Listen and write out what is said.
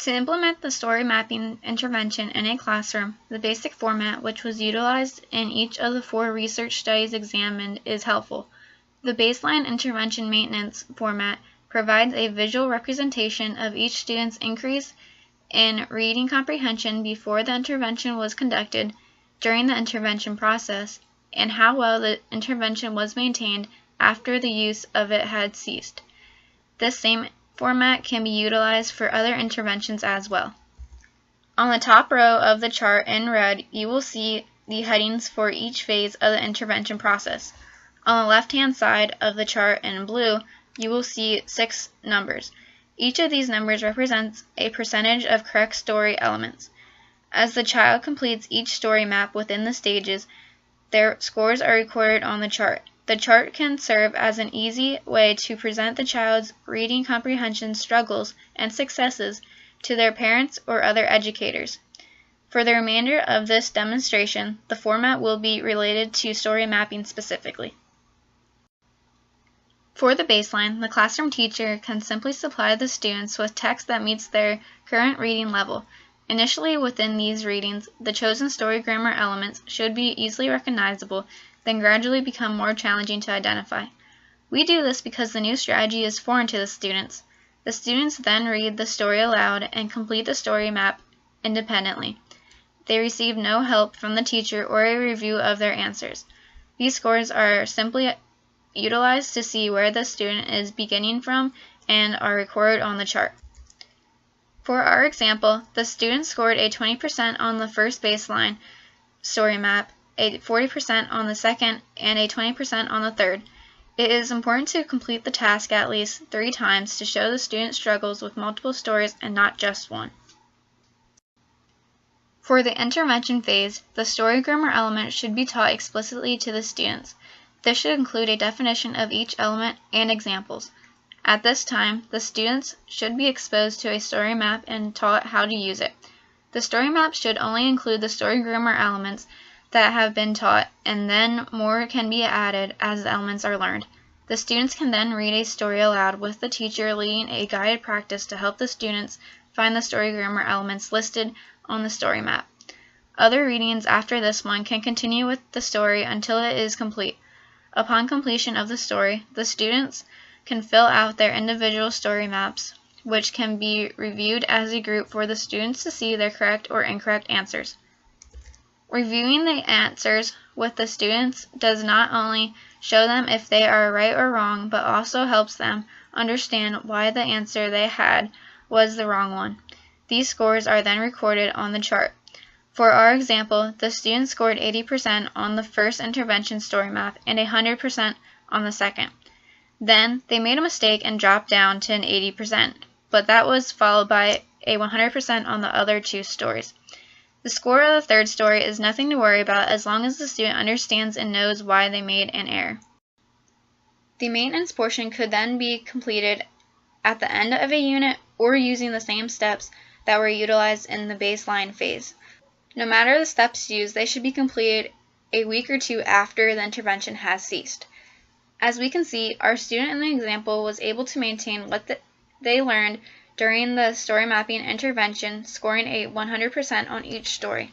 To implement the story mapping intervention in a classroom, the basic format, which was utilized in each of the 4 research studies examined, is helpful. The baseline intervention maintenance format provides a visual representation of each student's increase in reading comprehension before the intervention was conducted, during the intervention process, and how well the intervention was maintained after the use of it had ceased. This same format can be utilized for other interventions as well. On the top row of the chart in red, you will see the headings for each phase of the intervention process. On the left-hand side of the chart in blue, you will see 6 numbers. Each of these numbers represents a percentage of correct story elements. As the child completes each story map within the stages, their scores are recorded on the chart. The chart can serve as an easy way to present the child's reading comprehension struggles and successes to their parents or other educators. For the remainder of this demonstration, the format will be related to story mapping specifically. For the baseline, the classroom teacher can simply supply the students with text that meets their current reading level. Initially, within these readings, the chosen story grammar elements should be easily recognizable, then gradually become more challenging to identify. We do this because the new strategy is foreign to the students. The students then read the story aloud and complete the story map independently. They receive no help from the teacher or a review of their answers. These scores are simply utilized to see where the student is beginning from and are recorded on the chart. For our example, the student scored a 20% on the first baseline story map, a 40% on the second, and a 20% on the third. It is important to complete the task at least 3 times to show the student struggles with multiple stories and not just one. For the intervention phase, the story grammar element should be taught explicitly to the students. This should include a definition of each element and examples. At this time, the students should be exposed to a story map and taught how to use it. The story map should only include the story grammar elements that have been taught, and then more can be added as the elements are learned. The students can then read a story aloud with the teacher leading a guided practice to help the students find the story grammar elements listed on the story map. Other readings after this one can continue with the story until it is complete. Upon completion of the story, the students can fill out their individual story maps, which can be reviewed as a group for the students to see their correct or incorrect answers. Reviewing the answers with the students does not only show them if they are right or wrong, but also helps them understand why the answer they had was the wrong one. These scores are then recorded on the chart. For our example, the students scored 80% on the first intervention story map and 100% on the second. Then, they made a mistake and dropped down to an 80%, but that was followed by a 100% on the other 2 stories. The score of the third story is nothing to worry about as long as the student understands and knows why they made an error. The maintenance portion could then be completed at the end of a unit or using the same steps that were utilized in the baseline phase. No matter the steps used, they should be completed a week or 2 after the intervention has ceased. As we can see, our student in the example was able to maintain what they learned during the story mapping intervention, scoring a 100% on each story.